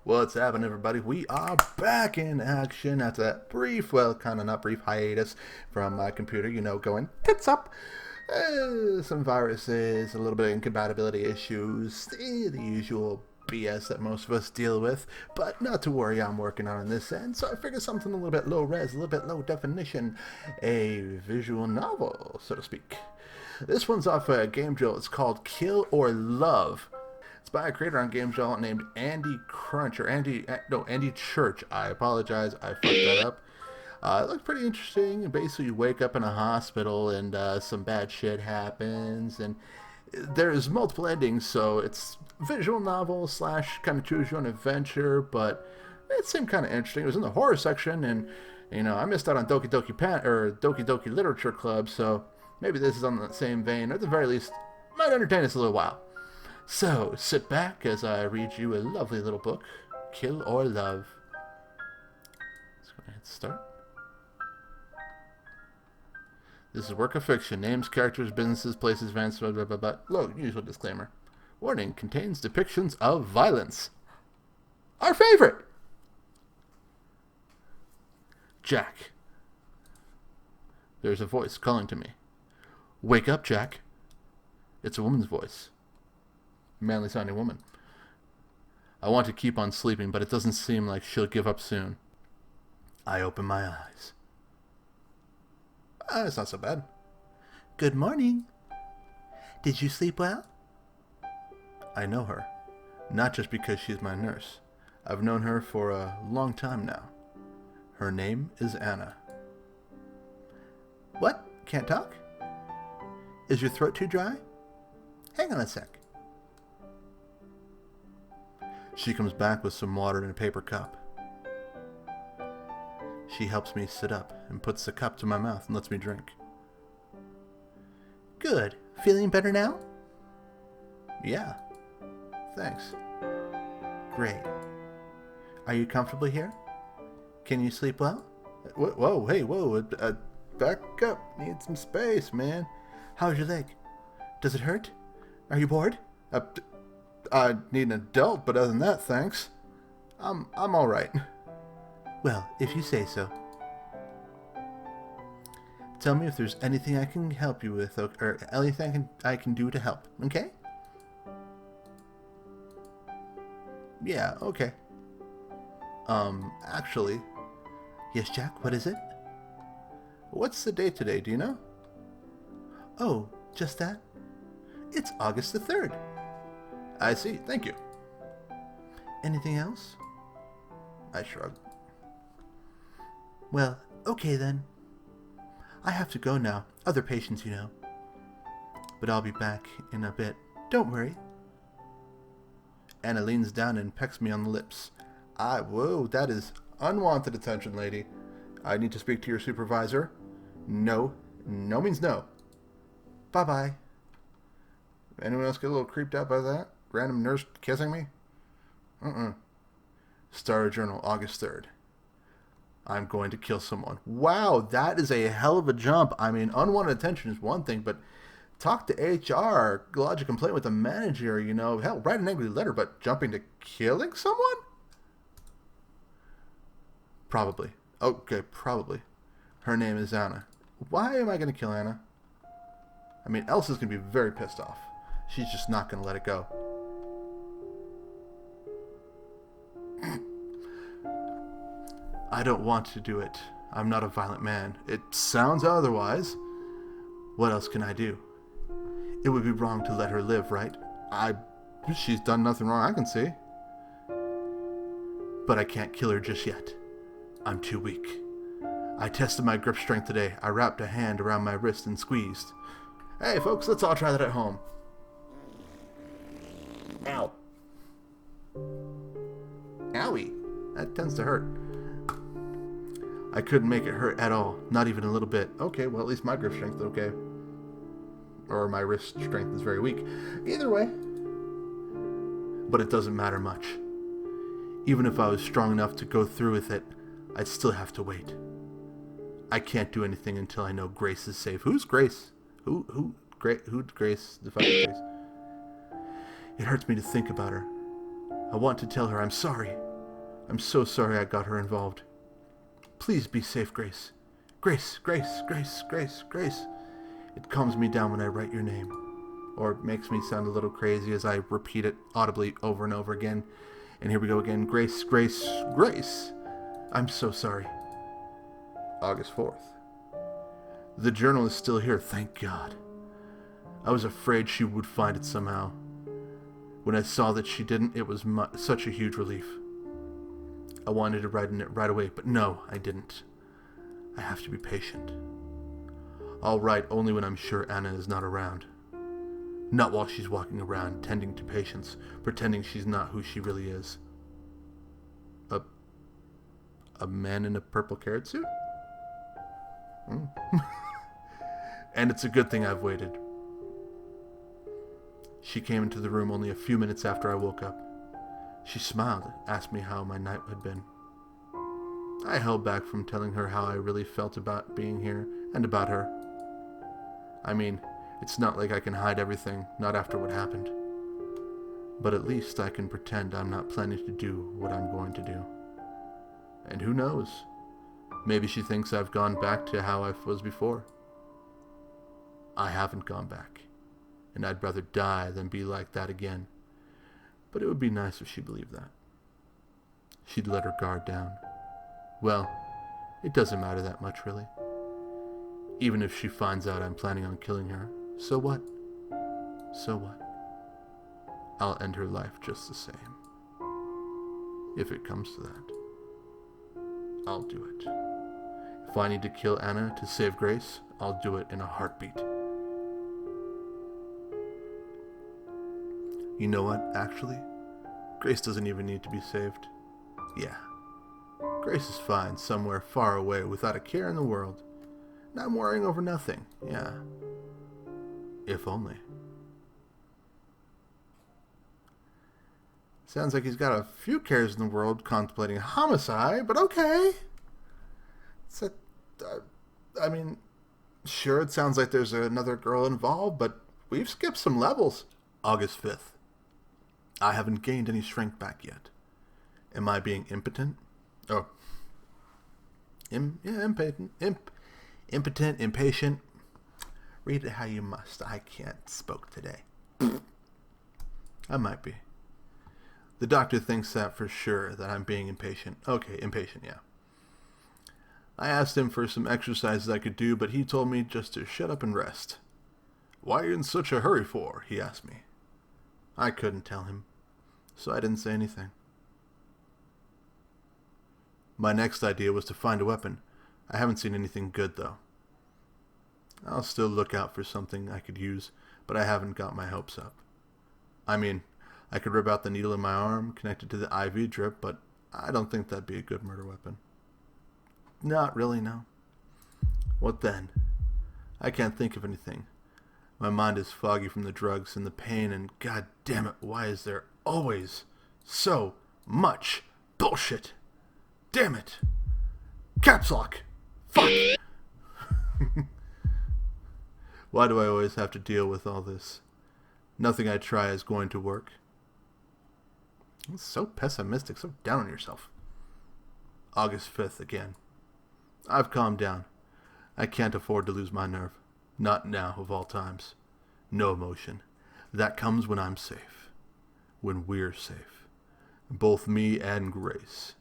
What's happening, everybody? We are back in action after that brief, well, kind of not brief hiatus from my computer, going tits up. Some viruses, a little bit of incompatibility issues, the usual BS that most of us deal with, but not to worry, I'm working on this end, so I figured something a little bit low res, a little bit low definition, a visual novel, so to speak. This one's off a Game Jolt. It's called Kill or Love. It's by a creator on Game Jolt named Andy Crunch, or Andy Church. I apologize, I fucked that up. It looks pretty interesting. Basically, you wake up in a hospital and some bad shit happens, and there's multiple endings, so it's visual novel slash kind of choose your own adventure, but it seemed kind of interesting. It was in the horror section, and I missed out on Doki Doki Literature Club, so maybe this is on the same vein, or at the very least, might entertain us a little while. So, sit back as I read you a lovely little book, Kill or Love. Let's go ahead and start. This is a work of fiction. Names, characters, businesses, places, events, blah, blah, blah, blah. Look, usual disclaimer. Warning, contains depictions of violence. Our favorite! Jack. There's a voice calling to me. Wake up, Jack. It's a woman's voice. Manly sounding woman. I want to keep on sleeping, but it doesn't seem like she'll give up soon. I open my eyes. It's not so bad. Good morning. Did you sleep well? I know her. Not just because she's my nurse. I've known her for a long time now. Her name is Anna. What? Can't talk? Is your throat too dry? Hang on a sec. She comes back with some water in a paper cup. She helps me sit up and puts the cup to my mouth and lets me drink. Good. Feeling better now? Yeah. Thanks. Great. Are you comfortable here? Can you sleep well? Whoa, hey, whoa. Back up. Need some space, man. How's your leg? Does it hurt? Are you bored? I need an adult, but other than that, thanks. I'm all right. Well, if you say so. Tell me if there's anything I can help you with, or anything I can do to help, okay? Yeah, okay. Actually... Yes, Jack, what is it? What's the date today, do you know? Oh, just that? It's August the 3rd. I see, thank you. Anything else? I shrug. Well, okay then. I have to go now. Other patients, you know. But I'll be back in a bit. Don't worry. Anna leans down and pecks me on the lips. Whoa, that is unwanted attention, lady. I need to speak to your supervisor. No. No means no. Bye-bye. Anyone else get a little creeped out by that? Random nurse kissing me? Star Journal, August 3rd. I'm going to kill someone. Wow, that is a hell of a jump. I mean, unwanted attention is one thing, but talk to HR, lodge a complaint with the manager, hell, write an angry letter, but jumping to killing someone? Probably. Okay, probably. Her name is Anna. Why am I going to kill Anna? I mean, Elsa's going to be very pissed off. She's just not going to let it go. I don't want to do it. I'm not a violent man. It sounds otherwise. What else can I do? It would be wrong to let her live, right? She's done nothing wrong I can see. But I can't kill her just yet. I'm too weak. I tested my grip strength today. I wrapped a hand around my wrist and squeezed. Hey folks, let's all try that at home. Ow. Owie. That tends to hurt. I couldn't make it hurt at all. Not even a little bit. Okay, well at least my grip strength is okay. Or my wrist strength is very weak. Either way. But it doesn't matter much. Even if I was strong enough to go through with it, I'd still have to wait. I can't do anything until I know Grace is safe. Who's Grace? Who's Grace? The fucking Grace. It hurts me to think about her. I want to tell her I'm sorry. I'm so sorry I got her involved. Please be safe, Grace. Grace, Grace, Grace, Grace, Grace. It calms me down when I write your name. Or makes me sound a little crazy as I repeat it audibly over and over again. And here we go again. Grace, Grace, Grace. I'm so sorry. August 4th. The journal is still here, thank God. I was afraid she would find it somehow. When I saw that she didn't, it was such a huge relief. I wanted to write in it right away, but no, I didn't. I have to be patient. I'll write only when I'm sure Anna is not around. Not while she's walking around, tending to patients, pretending she's not who she really is. A man in a purple carrot suit? And it's a good thing I've waited. She came into the room only a few minutes after I woke up. She smiled, asked me how my night had been. I held back from telling her how I really felt about being here and about her. I mean, it's not like I can hide everything, not after what happened. But at least I can pretend I'm not planning to do what I'm going to do. And who knows? Maybe she thinks I've gone back to how I was before. I haven't gone back, and I'd rather die than be like that again. But it would be nice if she believed that. She'd let her guard down. Well, it doesn't matter that much, really. Even if she finds out I'm planning on killing her, so what? So what? I'll end her life just the same. If it comes to that, I'll do it. If I need to kill Anna to save Grace, I'll do it in a heartbeat. You know what, actually? Grace doesn't even need to be saved. Yeah. Grace is fine somewhere far away without a care in the world. And I'm worrying over nothing, yeah. If only. Sounds like he's got a few cares in the world contemplating homicide, but okay. I mean, sure, it sounds like there's another girl involved, but we've skipped some levels. August 5th. I haven't gained any strength back yet. Am I being impotent? Oh. Impotent. Impotent, impatient. Read it how you must. I can't spoke today. I might be. The doctor thinks that for sure, that I'm being impatient. Okay, impatient, yeah. I asked him for some exercises I could do, but he told me just to shut up and rest. Why are you in such a hurry for? He asked me. I couldn't tell him, so I didn't say anything. My next idea was to find a weapon. I haven't seen anything good, though. I'll still look out for something I could use, but I haven't got my hopes up. I mean, I could rip out the needle in my arm connected to the IV drip, but I don't think that'd be a good murder weapon. Not really, no. What then? I can't think of anything. My mind is foggy from the drugs and the pain, and god damn it, why is there always so much bullshit? Damn it! Caps lock! Fuck! Why do I always have to deal with all this? Nothing I try is going to work. It's so pessimistic, so down on yourself. August 5th again. I've calmed down. I can't afford to lose my nerve. Not now, of all times. No emotion. That comes when I'm safe. When we're safe. Both me and Grace.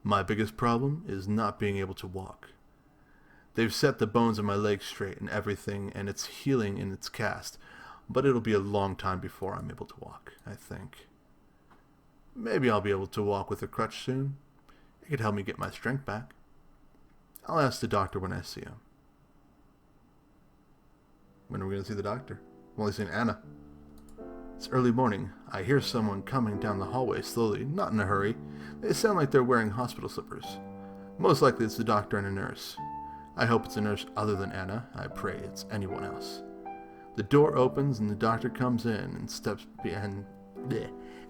My biggest problem is not being able to walk. They've set the bones of my legs straight and everything, and it's healing in its cast, but it'll be a long time before I'm able to walk, I think. Maybe I'll be able to walk with a crutch soon. It could help me get my strength back. I'll ask the doctor when I see him. When are we going to see the doctor? I've only seen Anna. It's early morning. I hear someone coming down the hallway slowly, not in a hurry. They sound like they're wearing hospital slippers. Most likely it's the doctor and a nurse. I hope it's a nurse other than Anna. I pray it's anyone else. The door opens and the doctor comes in and steps behind.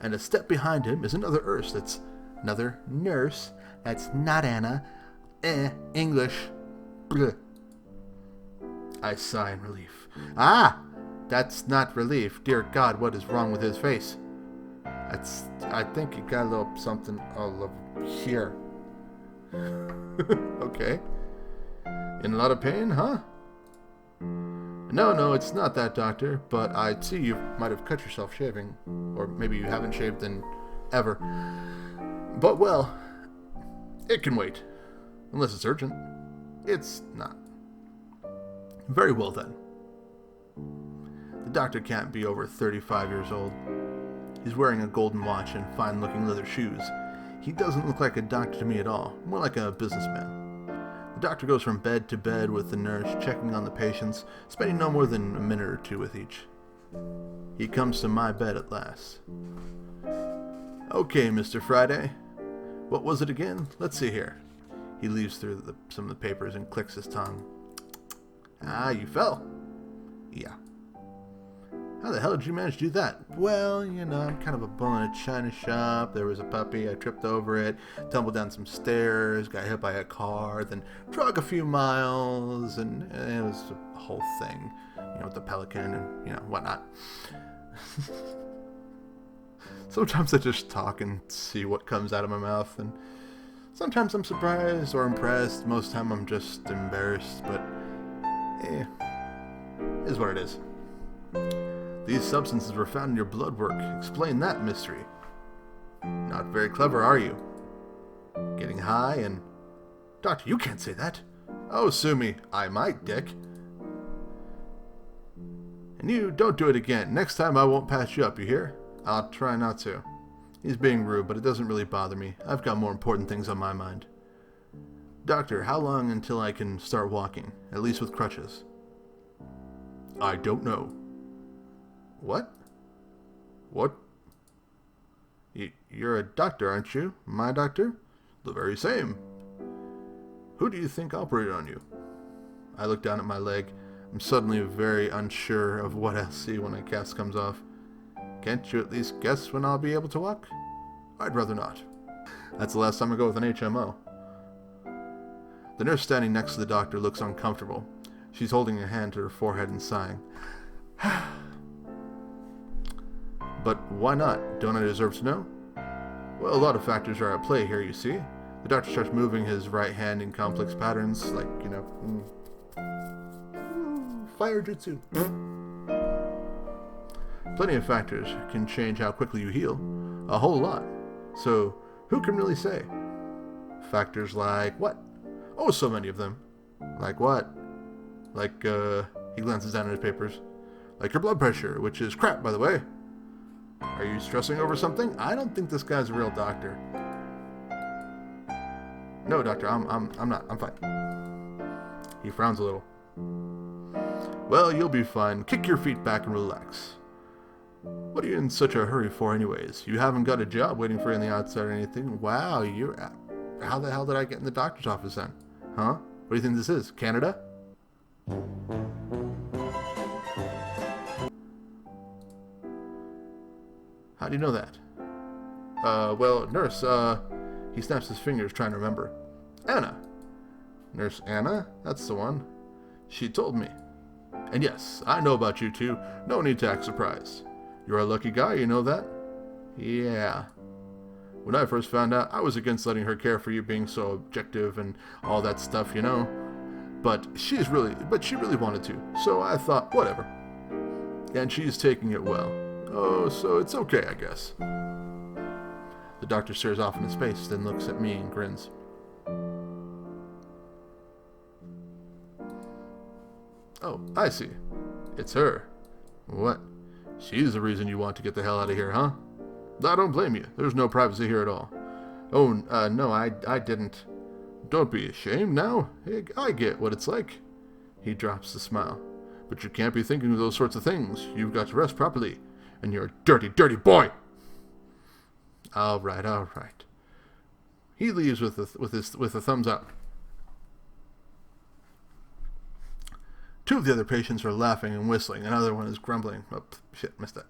And a step behind him is another nurse. That's another nurse. That's not Anna. English. Bleh. I sigh in relief. Ah! That's not relief. Dear God, what is wrong with his face? I think you got a little something all over here. Okay. In a lot of pain, huh? No, it's not that, doctor, but I see you might have cut yourself shaving. Or maybe you haven't shaved in ever. But, well, it can wait. Unless it's urgent. It's not. Very well, then. The doctor can't be over 35 years old. He's wearing a golden watch and fine-looking leather shoes. He doesn't look like a doctor to me at all, more like a businessman. The doctor goes from bed to bed with the nurse, checking on the patients, spending no more than a minute or two with each. He comes to my bed at last. Okay, Mr. Friday. What was it again? Let's see here. He leaves through some of the papers and clicks his tongue. Ah, you fell. Yeah. How the hell did you manage to do that? Well, I'm kind of a bull in a china shop. There was a puppy. I tripped over it, tumbled down some stairs, got hit by a car, then drug a few miles, and it was a whole thing, with the pelican and, whatnot. Sometimes I just talk and see what comes out of my mouth, and sometimes I'm surprised or impressed. Most of the time I'm just embarrassed, but it is what it is. These substances were found in your blood work. Explain that mystery. Not very clever, are you? Getting high and... Doctor, you can't say that. Oh, sue me. I might, Dick. And you, don't do it again. Next time I won't patch you up, you hear? I'll try not to. He's being rude, but it doesn't really bother me. I've got more important things on my mind. Doctor, how long until I can start walking? At least with crutches. I don't know. What? What? You're a doctor, aren't you? My doctor? The very same. Who do you think operated on you? I look down at my leg. I'm suddenly very unsure of what I'll see when a cast comes off. Can't you at least guess when I'll be able to walk? I'd rather not. That's the last time I go with an HMO. The nurse standing next to the doctor looks uncomfortable. She's holding a hand to her forehead and sighing. But why not? Don't I deserve to know? Well, a lot of factors are at play here, you see. The doctor starts moving his right hand in complex patterns, like, fire jutsu. Plenty of factors can change how quickly you heal. A whole lot. So, who can really say? Factors like what? Oh, so many of them. Like what? Like, he glances down at his papers. Like your blood pressure, which is crap, by the way. Are you stressing over something? I don't think this guy's a real doctor. No, doctor, I'm not. I'm fine. He frowns a little. Well, you'll be fine. Kick your feet back and relax. What are you in such a hurry for anyways? You haven't got a job waiting for you on the outside or anything. Wow, how the hell did I get in the doctor's office then? Huh? What do you think this is? Canada? How do you know that? Well, nurse, he snaps his fingers trying to remember. Anna. Nurse Anna? That's the one. She told me. And yes, I know about you too. No need to act surprised. You're a lucky guy, you know that? Yeah. When I first found out, I was against letting her care for you being so objective and all that stuff, But she really wanted to, so I thought, whatever. And she's taking it well. Oh, so it's okay, I guess. The doctor stares off into space, then looks at me and grins. Oh, I see. It's her. What? She's the reason you want to get the hell out of here, huh? I don't blame you. There's no privacy here at all. Oh, no, I didn't. Don't be ashamed now. I get what it's like. He drops the smile. But you can't be thinking of those sorts of things. You've got to rest properly. And you're a dirty, dirty boy! All right. He leaves with a thumbs up. Two of the other patients are laughing and whistling. Another one is grumbling. Oh, shit, missed that.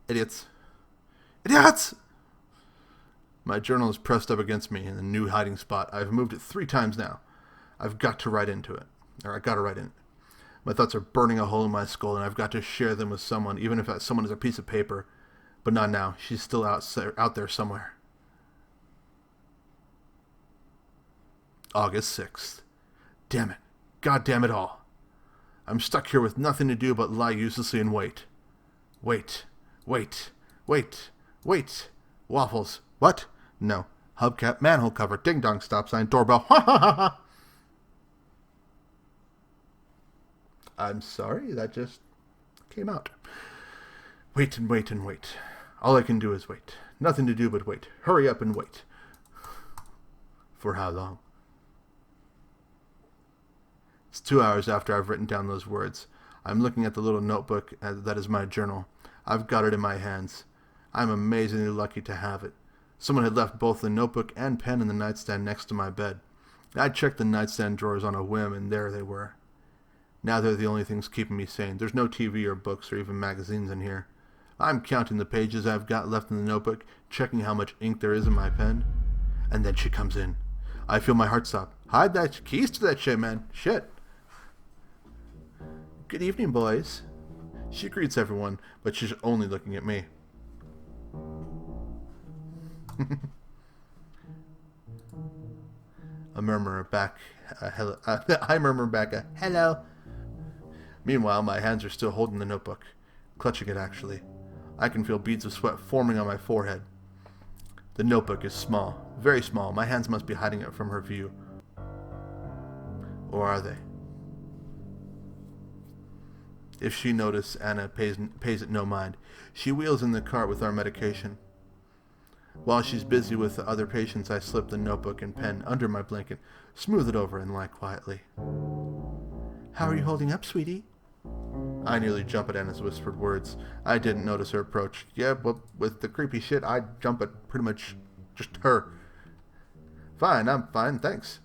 Idiots! My journal is pressed up against me in the new hiding spot. I've moved it 3 times now. I've got to write into it. Or I gotta write in it. My thoughts are burning a hole in my skull, and I've got to share them with someone, even if that someone is a piece of paper. But not now. She's still out there somewhere. August 6th. Damn it. God damn it all. I'm stuck here with nothing to do but lie uselessly and wait. Wait. Wait. Wait. Wait. Waffles. What? No. Hubcap, manhole cover, ding-dong, stop sign, doorbell. Ha ha ha ha! I'm sorry, that just came out. Wait and wait and wait. All I can do is wait. Nothing to do but wait. Hurry up and wait. For how long? It's 2 hours after I've written down those words. I'm looking at the little notebook that is my journal. I've got it in my hands. I'm amazingly lucky to have it. Someone had left both the notebook and pen in the nightstand next to my bed. I checked the nightstand drawers on a whim, and there they were. Now they're the only things keeping me sane. There's no TV or books or even magazines in here. I'm counting the pages I've got left in the notebook, checking how much ink there is in my pen. And then she comes in. I feel my heart stop. Hide that keys to that shit, man. Shit. Good evening, boys. She greets everyone, but she's only looking at me. I murmur back a hello. Meanwhile, my hands are still holding the notebook, clutching it actually. I can feel beads of sweat forming on my forehead. The notebook is small, very small. My hands must be hiding it from her view. Or are they? If she notices, Anna pays it no mind. She wheels in the cart with our medication. While she's busy with the other patients, I slip the notebook and pen under my blanket, smooth it over, and lie quietly. How are you holding up, sweetie? I nearly jump at Anna's whispered words. I didn't notice her approach. Yeah, but with the creepy shit, I'd jump at pretty much just her. Fine, I'm fine, thanks.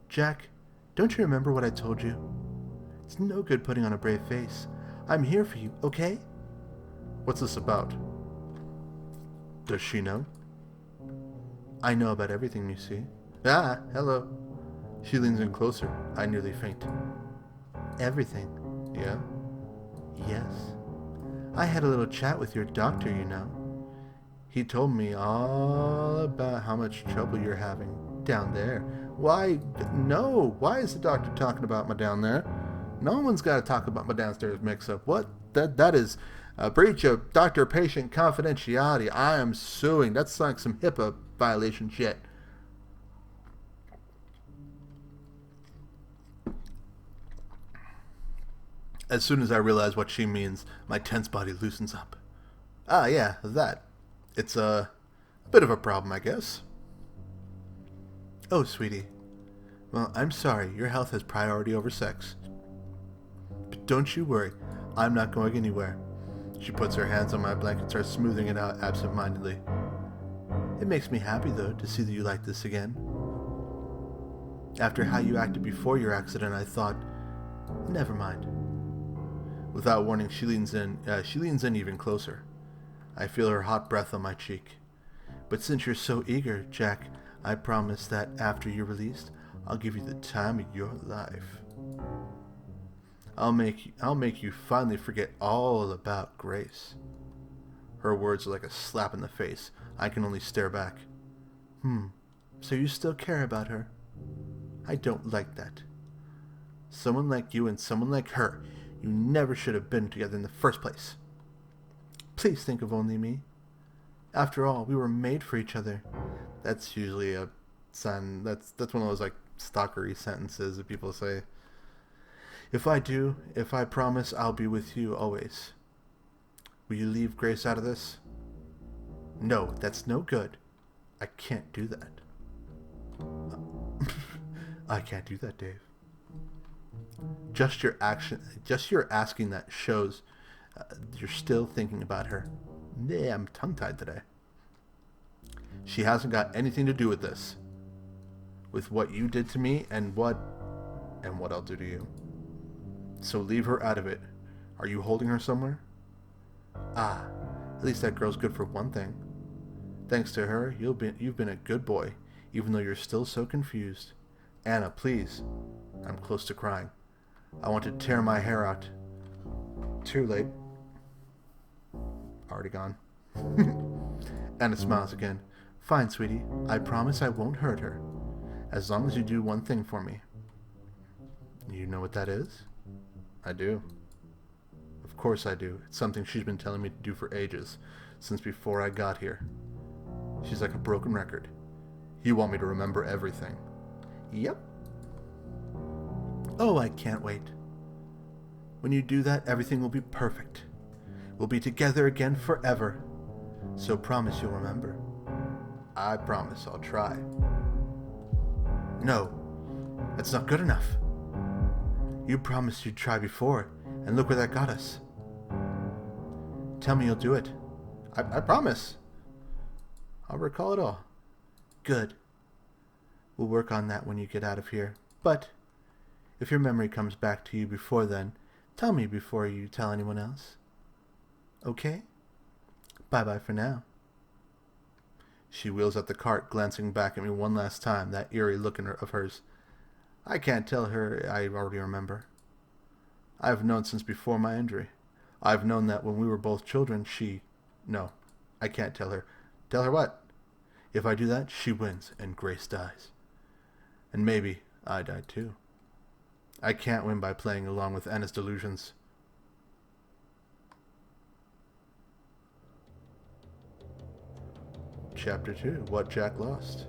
Jack, don't you remember what I told you? It's no good putting on a brave face. I'm here for you, okay? What's this about? Does she know? I know about everything, you see. Ah, hello. She leans in closer. I nearly faint. Everything? Yeah? Yes. I had a little chat with your doctor, you know. He told me all about how much trouble you're having down there. Why? No. Why is the doctor talking about my down there? No one's got to talk about my downstairs mix-up. What? That is a breach of doctor-patient confidentiality. I am suing. That's like some HIPAA violation shit. As soon as I realize what she means, my tense body loosens up. Ah, yeah, that. It's a bit of a problem, I guess. Oh, sweetie. Well, I'm sorry. Your health has priority over sex. But don't you worry. I'm not going anywhere. She puts her hands on my blanket and starts smoothing it out absent-mindedly. It makes me happy, though, to see that you like this again. After how you acted before your accident, I thought, never mind. Without warning, she leans in even closer. I feel her hot breath on my cheek. But since you're so eager, Jack, I promise that after you're released, I'll give you the time of your life. I'll make you finally forget all about Grace. Her words are like a slap in the face. I can only stare back. So you still care about her? I don't like that. Someone like you and someone like her, you never should have been together in the first place. Please think of only me. After all, we were made for each other. That's usually a sign. That's one of those like stalkery sentences that people say. If I promise, I'll be with you always. Will you leave Grace out of this? No, that's no good. I can't do that. I can't do that, Dave. Just your asking that shows you're still thinking about her. Yeah, I'm tongue-tied today. She hasn't got anything to do with this. With what you did to me and what I'll do to you. So leave her out of it. Are you holding her somewhere? Ah, at least that girl's good for one thing. Thanks to her, you've been a good boy, even though you're still so confused. Anna, please. I'm close to crying. I want to tear my hair out. Too late. already gone. Anna smiles again. Fine, sweetie. I promise I won't hurt her. As long as you do one thing for me. You know what that is? I do. Of course I do. It's something she's been telling me to do for ages. Since before I got here. She's like a broken record. You want me to remember everything. Yep. Oh, I can't wait. When you do that, everything will be perfect. We'll be together again forever. So promise you'll remember. I promise I'll try. No, that's not good enough. You promised you'd try before, and look where that got us. Tell me you'll do it. I promise. I'll recall it all. Good. We'll work on that when you get out of here. But if your memory comes back to you before then, tell me before you tell anyone else. Okay? Bye-bye for now. She wheels up the cart, glancing back at me one last time, that eerie look of hers. I can't tell her I already remember. I've known since before my injury. I've known that when we were both children, No, I can't tell her. Tell her what? If I do that, she wins, and Grace dies. And maybe I die too. I can't win by playing along with Anna's delusions. Chapter 2, What Jack Lost.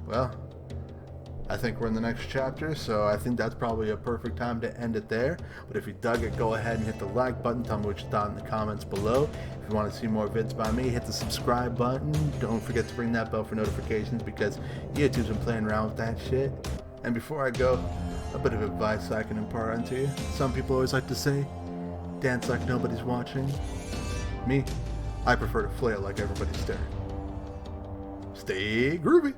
Well, I think we're in the next chapter, so I think that's probably a perfect time to end it there. But if you dug it, go ahead and hit the like button. Tell me what you thought in the comments below. If you want to see more vids by me, hit the subscribe button. Don't forget to ring that bell for notifications because YouTube's been playing around with that shit. And before I go, a bit of advice I can impart onto you. Some people always like to say, dance like nobody's watching. Me, I prefer to flail like everybody's staring. Stay groovy!